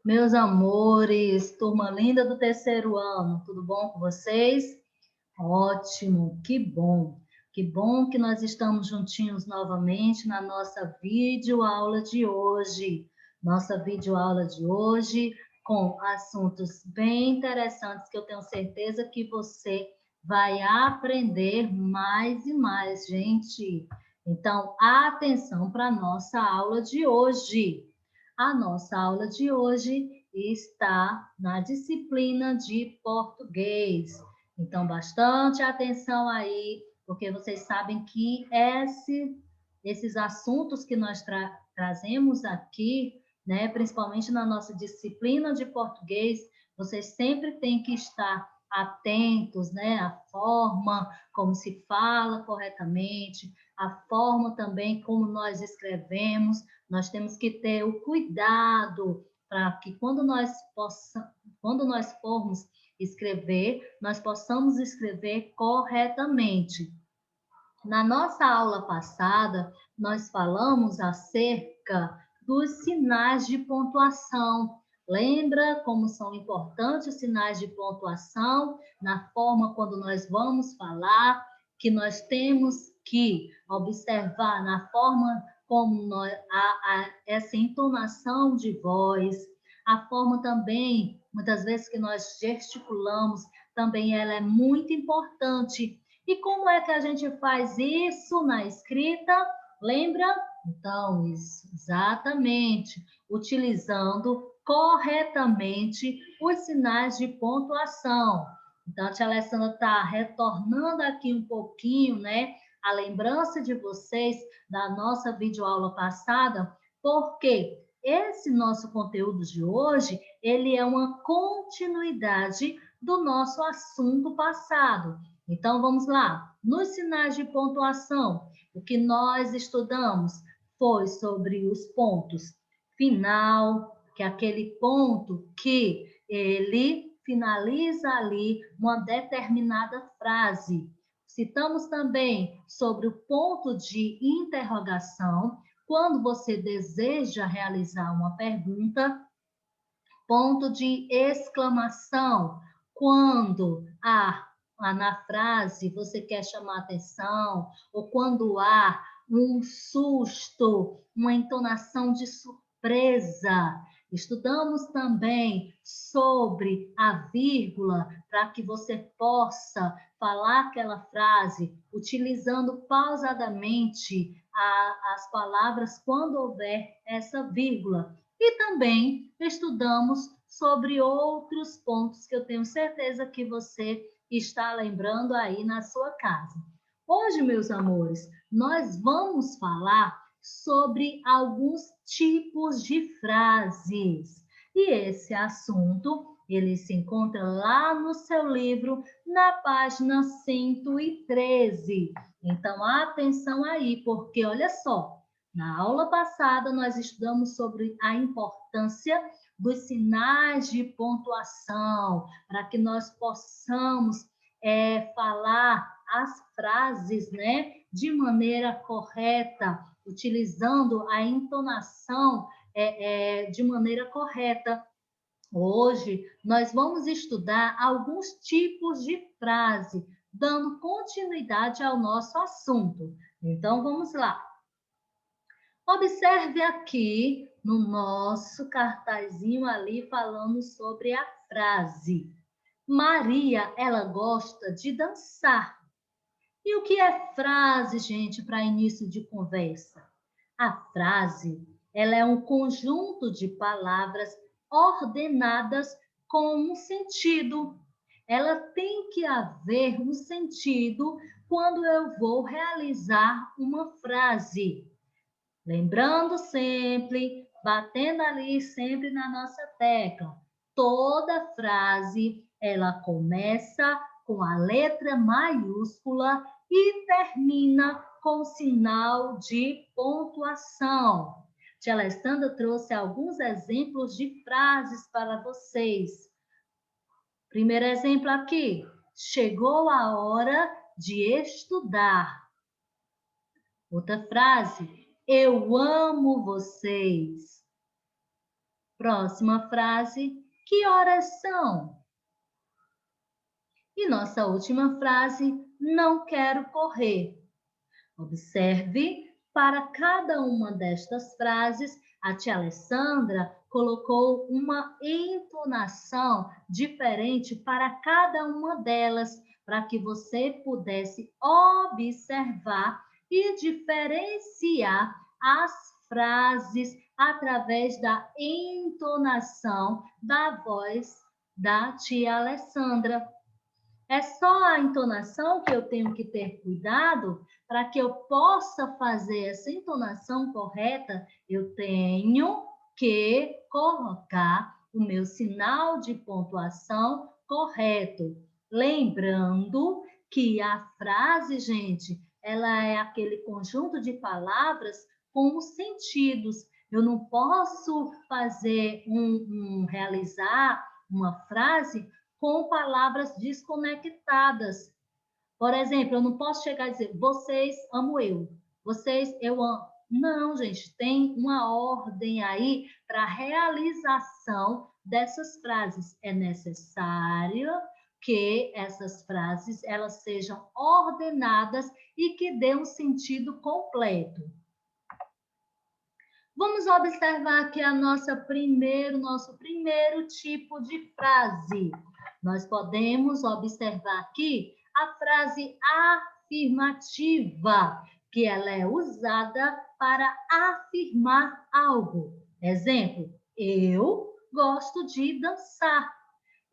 Meus amores, turma linda do terceiro ano, tudo bom com vocês? Ótimo, que bom. Que bom que nós estamos juntinhos novamente na nossa videoaula de hoje. Nossa videoaula de hoje com assuntos bem interessantes que eu tenho certeza que você vai aprender mais e mais, gente. Então, atenção para a nossa aula de hoje. A nossa aula de hoje está na disciplina de português. Então, bastante atenção aí, porque vocês sabem que esses assuntos que nós trazemos aqui, né, principalmente na nossa disciplina de português, vocês sempre têm que estar atentos, né, à forma como se fala corretamente, a forma também como nós escrevemos. Nós temos que ter o cuidado para que quando nós formos escrever, nós possamos escrever corretamente. Na nossa aula passada, nós falamos acerca dos sinais de pontuação. Lembra como são importantes os sinais de pontuação na forma quando nós vamos falar, que nós temos que observar na forma como essa entonação de voz, a forma também, muitas vezes que nós gesticulamos, também ela é muito importante. E como é que a gente faz isso na escrita? Lembra? Então, isso, exatamente, utilizando corretamente os sinais de pontuação. Então, a tia Alessandra está retornando aqui um pouquinho, né? A lembrança de vocês da nossa videoaula passada, porque esse nosso conteúdo de hoje, ele é uma continuidade do nosso assunto passado. Então, vamos lá. Nos sinais de pontuação, o que nós estudamos foi sobre os pontos final, que é aquele ponto que ele finaliza ali uma determinada frase. Citamos também sobre o ponto de interrogação, quando você deseja realizar uma pergunta, ponto de exclamação, quando na frase você quer chamar atenção, ou quando há um susto, uma entonação de surpresa. Estudamos também sobre a vírgula, para que você possa falar aquela frase utilizando pausadamente as palavras quando houver essa vírgula. E também estudamos sobre outros pontos que eu tenho certeza que você está lembrando aí na sua casa. Hoje, meus amores, nós vamos falar sobre alguns tipos de frases. E esse assunto, ele se encontra lá no seu livro, na página 113. Então, atenção aí, porque olha só, na aula passada, nós estudamos sobre a importância dos sinais de pontuação, para que nós possamos falar as frases, né, de maneira correta, utilizando a entonação de maneira correta. Hoje, nós vamos estudar alguns tipos de frase, dando continuidade ao nosso assunto. Então, vamos lá. Observe aqui no nosso cartazinho ali falando sobre a frase. Maria, ela gosta de dançar. E o que é frase, gente, para início de conversa? A frase, ela é um conjunto de palavras ordenadas com um sentido. Ela tem que haver um sentido quando eu vou realizar uma frase. Lembrando sempre, batendo ali sempre na nossa tecla, toda frase ela começa com a letra maiúscula e termina com sinal de pontuação. Tia Alessandra trouxe alguns exemplos de frases para vocês. Primeiro exemplo aqui, chegou a hora de estudar. Outra frase, eu amo vocês. Próxima frase, que horas são? E nossa última frase, não quero correr. Observe, para cada uma destas frases, a tia Alessandra colocou uma entonação diferente para cada uma delas, para que você pudesse observar e diferenciar as frases através da entonação da voz da tia Alessandra. É só a entonação que eu tenho que ter cuidado para que eu possa fazer essa entonação correta. Eu tenho que colocar o meu sinal de pontuação correto. Lembrando que a frase, gente, ela é aquele conjunto de palavras com os sentidos. Eu não posso fazer realizar uma frase com palavras desconectadas. Por exemplo, eu não posso chegar e dizer, vocês amo eu, vocês eu amo. Não, gente, tem uma ordem aí para a realização dessas frases. É necessário que essas frases elas sejam ordenadas e que dê um sentido completo. Vamos observar aqui nosso primeiro tipo de frase. Nós podemos observar aqui a frase afirmativa, que ela é usada para afirmar algo. Exemplo, eu gosto de dançar.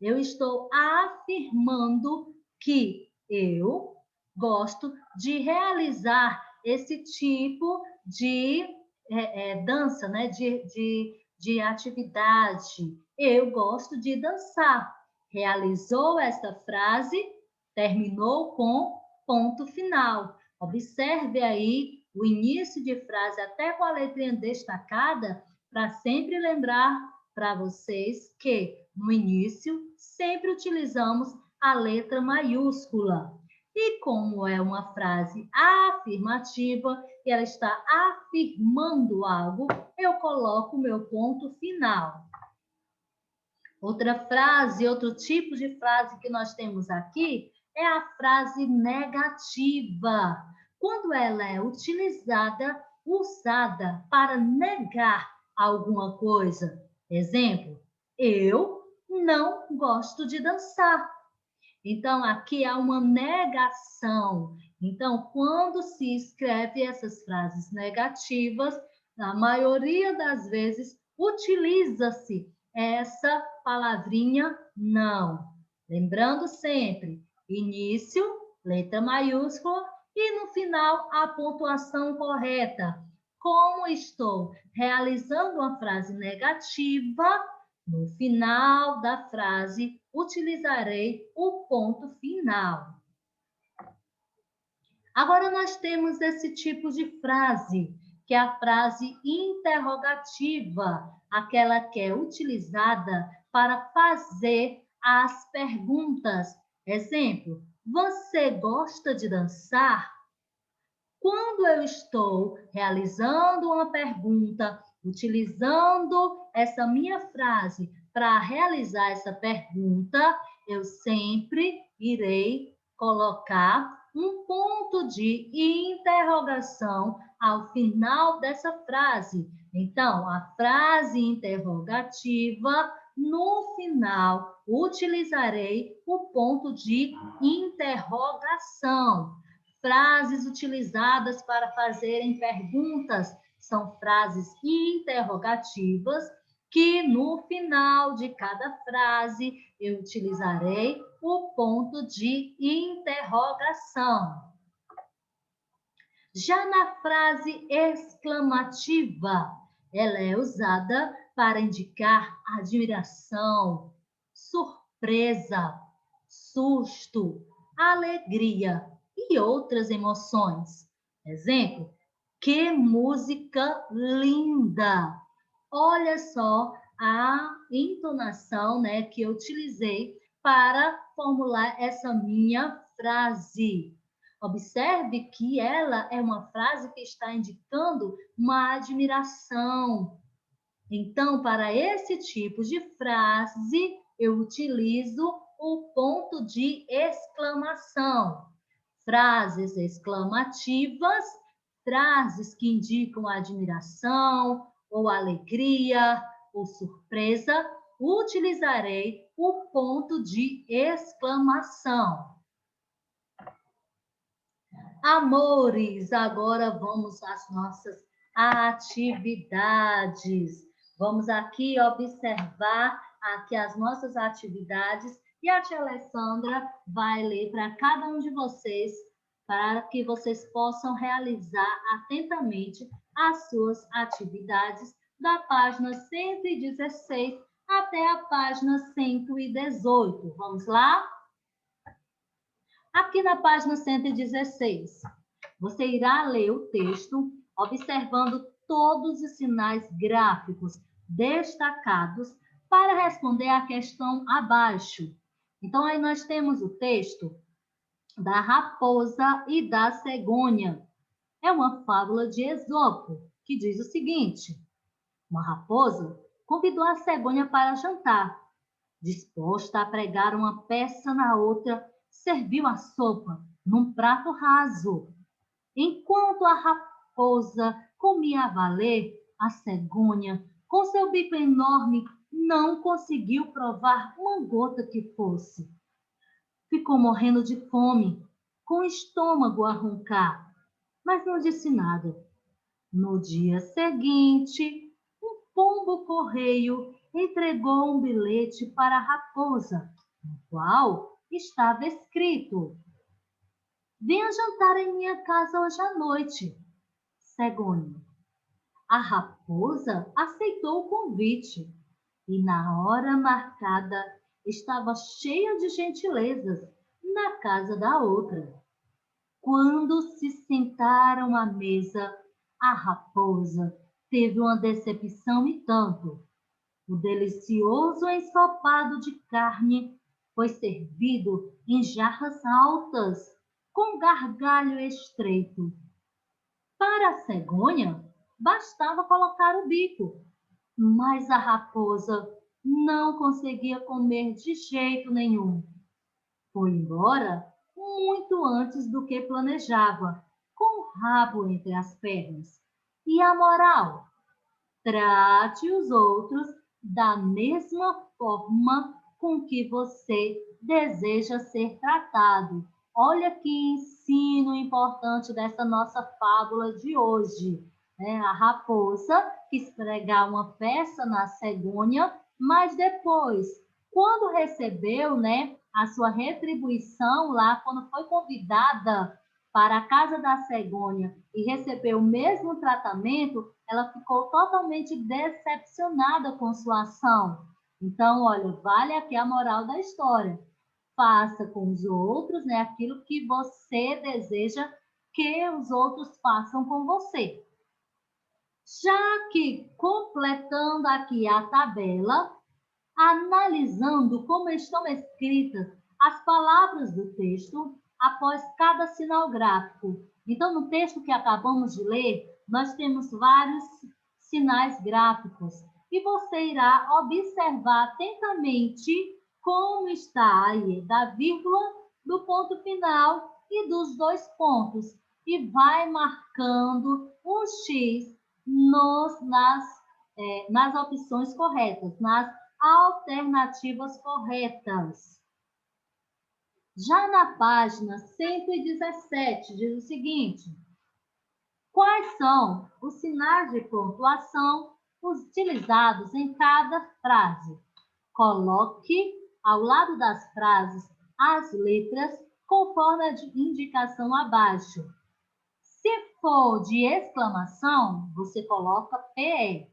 Eu estou afirmando que eu gosto de realizar esse tipo de dança, né? De atividade. Eu gosto de dançar. Realizou essa frase, terminou com ponto final. Observe aí o início de frase até com a letrinha destacada, para sempre lembrar para vocês que no início sempre utilizamos a letra maiúscula. E como é uma frase afirmativa e ela está afirmando algo, eu coloco o meu ponto final. Outra frase, outro tipo de frase que nós temos aqui é a frase negativa. Quando ela é usada para negar alguma coisa. Exemplo, eu não gosto de dançar. Então, aqui há uma negação. Então, quando se escreve essas frases negativas, na maioria das vezes, utiliza-se essa palavrinha não. Lembrando sempre, início, letra maiúscula e no final a pontuação correta. Como estou realizando uma frase negativa, no final da frase utilizarei o ponto final. Agora nós temos esse tipo de frase, que é a frase interrogativa, aquela que é utilizada para fazer as perguntas. Exemplo, você gosta de dançar? Quando eu estou realizando uma pergunta, utilizando essa minha frase para realizar essa pergunta, eu sempre irei colocar um ponto de interrogação ao final dessa frase. Então, a frase interrogativa, no final, utilizarei o ponto de interrogação. Frases utilizadas para fazerem perguntas são frases interrogativas que no final de cada frase eu utilizarei o ponto de interrogação. Já na frase exclamativa, ela é usada para indicar admiração, surpresa, susto, alegria e outras emoções. Exemplo, que música linda! Olha só a entonação, né, que eu utilizei para formular essa minha frase. Observe que ela é uma frase que está indicando uma admiração, Então, para esse tipo de frase, eu utilizo o ponto de exclamação. Frases exclamativas, frases que indicam admiração, ou alegria, ou surpresa, utilizarei o ponto de exclamação. Amores, agora vamos às nossas atividades. Vamos aqui observar aqui as nossas atividades e a tia Alessandra vai ler para cada um de vocês para que vocês possam realizar atentamente as suas atividades da página 116 até a página 118. Vamos lá? Aqui na página 116, você irá ler o texto observando todos os sinais gráficos destacados para responder à questão abaixo. Então, aí nós temos o texto da raposa e da cegonha. É uma fábula de Esopo, que diz o seguinte: uma raposa convidou a cegonha para jantar. Disposta a pregar uma peça na outra, serviu a sopa num prato raso. Enquanto a raposa comia a valer, a cegonha, com seu bico enorme, não conseguiu provar uma gota que fosse. Ficou morrendo de fome, com o estômago a roncar, mas não disse nada. No dia seguinte, um pombo-correio entregou um bilhete para a raposa, no qual estava escrito: venha jantar em minha casa hoje à noite, cegonha. A raposa aceitou o convite e, na hora marcada, estava cheia de gentilezas na casa da outra. Quando se sentaram à mesa, a raposa teve uma decepção e tanto. O delicioso ensopado de carne foi servido em jarras altas, com gargalho estreito. Para a cegonha, bastava colocar o bico, mas a raposa não conseguia comer de jeito nenhum. Foi embora muito antes do que planejava, com o rabo entre as pernas. E a moral? Trate os outros da mesma forma com que você deseja ser tratado. Olha que ensino importante dessa nossa fábula de hoje, né? A raposa quis pregar uma peça na cegonha, mas depois, quando recebeu, né, a sua retribuição lá, quando foi convidada para a casa da cegonha e recebeu o mesmo tratamento, ela ficou totalmente decepcionada com sua ação. Então, olha, vale aqui a moral da história. Faça com os outros, né, aquilo que você deseja que os outros façam com você. Já que, completando aqui a tabela, analisando como estão escritas as palavras do texto após cada sinal gráfico. Então, no texto que acabamos de ler, nós temos vários sinais gráficos e você irá observar atentamente como está aí da vírgula, do ponto final e dos dois pontos e vai marcando um X nas opções corretas, nas alternativas corretas. Já na página 117, diz o seguinte: quais são os sinais de pontuação utilizados em cada frase? Coloque ao lado das frases as letras conforme a indicação abaixo. Se for de exclamação, você coloca PE.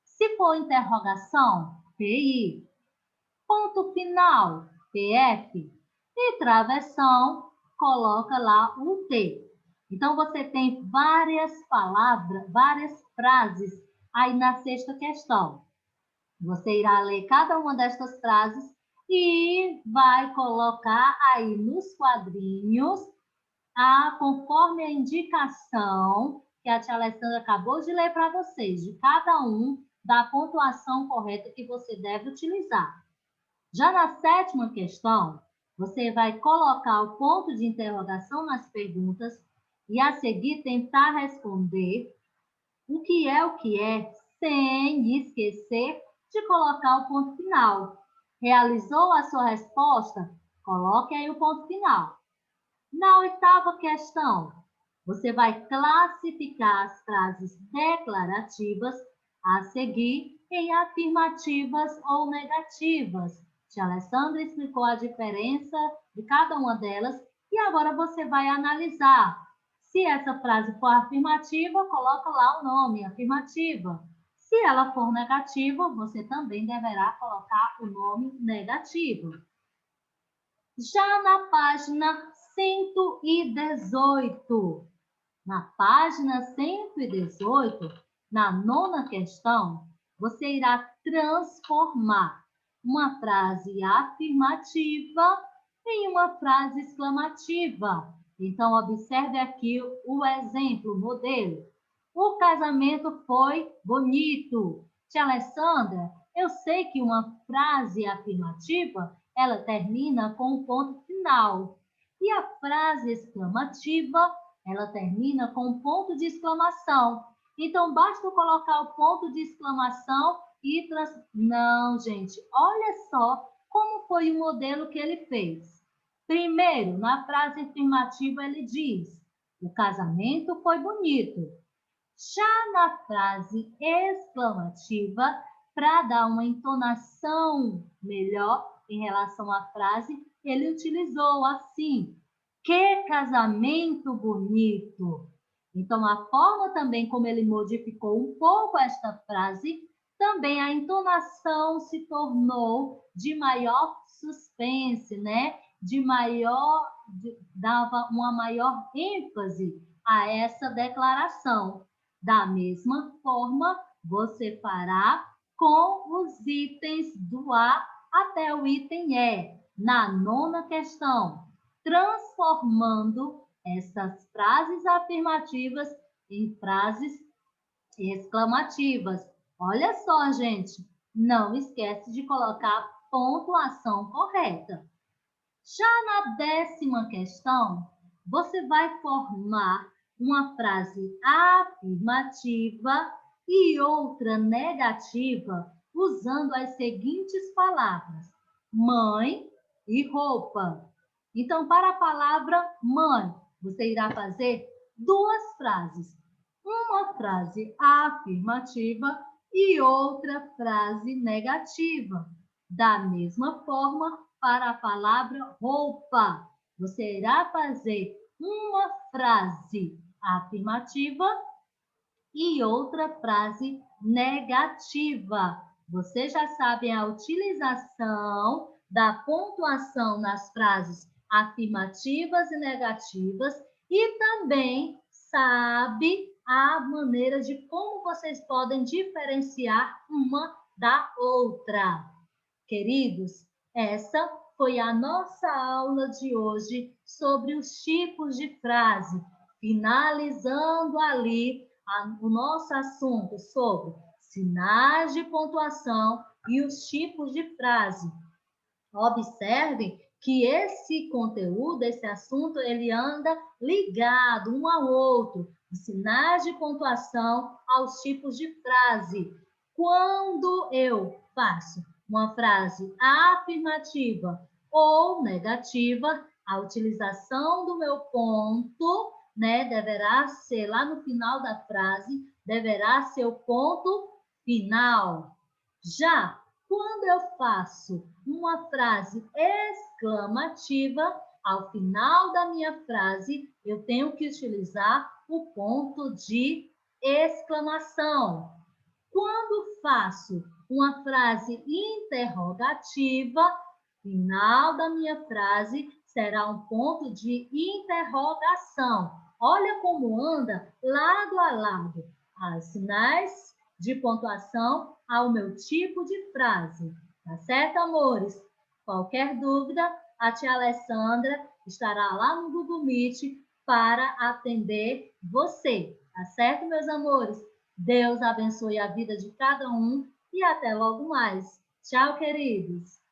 Se for interrogação, PI. Ponto final, PF. E travessão, coloca lá um T. Então, você tem várias palavras, várias frases aí na sexta questão. Você irá ler cada uma destas frases e vai colocar aí nos quadrinhos, conforme a indicação que a tia Alessandra acabou de ler para vocês, de cada um da pontuação correta que você deve utilizar. Já na sétima questão, você vai colocar o ponto de interrogação nas perguntas e a seguir tentar responder o que é, sem esquecer de colocar o ponto final. Realizou a sua resposta? Coloque aí o ponto final. Na oitava questão, você vai classificar as frases declarativas a seguir em afirmativas ou negativas. Tia Alessandra explicou a diferença de cada uma delas e agora você vai analisar. Se essa frase for afirmativa, coloca lá o nome, afirmativa. Se ela for negativa, você também deverá colocar o nome negativo. Já na página 118, na página 118, na nona questão, você irá transformar uma frase afirmativa em uma frase exclamativa. Então, observe aqui o exemplo, o modelo. O casamento foi bonito. Tia Alessandra, eu sei que uma frase afirmativa, ela termina com um ponto final. E a frase exclamativa, ela termina com um ponto de exclamação. Então, basta colocar o ponto de exclamação e... Não, gente, olha só como foi o modelo que ele fez. Primeiro, na frase afirmativa, ele diz: o casamento foi bonito. Já na frase exclamativa, para dar uma entonação melhor em relação à frase, ele utilizou assim: que casamento bonito! Então, a forma também como ele modificou um pouco esta frase, também a entonação se tornou de maior suspense, né? Dava uma maior ênfase a essa declaração. Da mesma forma, você fará com os itens do A até o item E, na nona questão, transformando essas frases afirmativas em frases exclamativas. Olha só, gente, não esquece de colocar a pontuação correta. Já na décima questão, você vai formar uma frase afirmativa e outra negativa usando as seguintes palavras: mãe e roupa. Então, para a palavra mãe, você irá fazer duas frases. Uma frase afirmativa e outra frase negativa. Da mesma forma, para a palavra roupa, você irá fazer uma frase afirmativa e outra frase negativa. Vocês já sabem a utilização da pontuação nas frases afirmativas e negativas e também sabe a maneira de como vocês podem diferenciar uma da outra. Queridos, essa foi a nossa aula de hoje sobre os tipos de frase, finalizando ali o nosso assunto sobre sinais de pontuação e os tipos de frase. Observem que esse conteúdo, esse assunto, ele anda ligado um ao outro, os sinais de pontuação aos tipos de frase. Quando eu faço uma frase afirmativa ou negativa, a utilização do meu ponto, né, deverá ser lá no final da frase, deverá ser o ponto final. Já quando eu faço uma frase exclamativa, ao final da minha frase, eu tenho que utilizar o ponto de exclamação. Quando faço uma frase interrogativa, final da minha frase será um ponto de interrogação. Olha como anda lado a lado as sinais de pontuação ao meu tipo de frase. Tá certo, amores? Qualquer dúvida, a tia Alessandra estará lá no Google Meet para atender você. Tá certo, meus amores? Deus abençoe a vida de cada um e até logo mais. Tchau, queridos!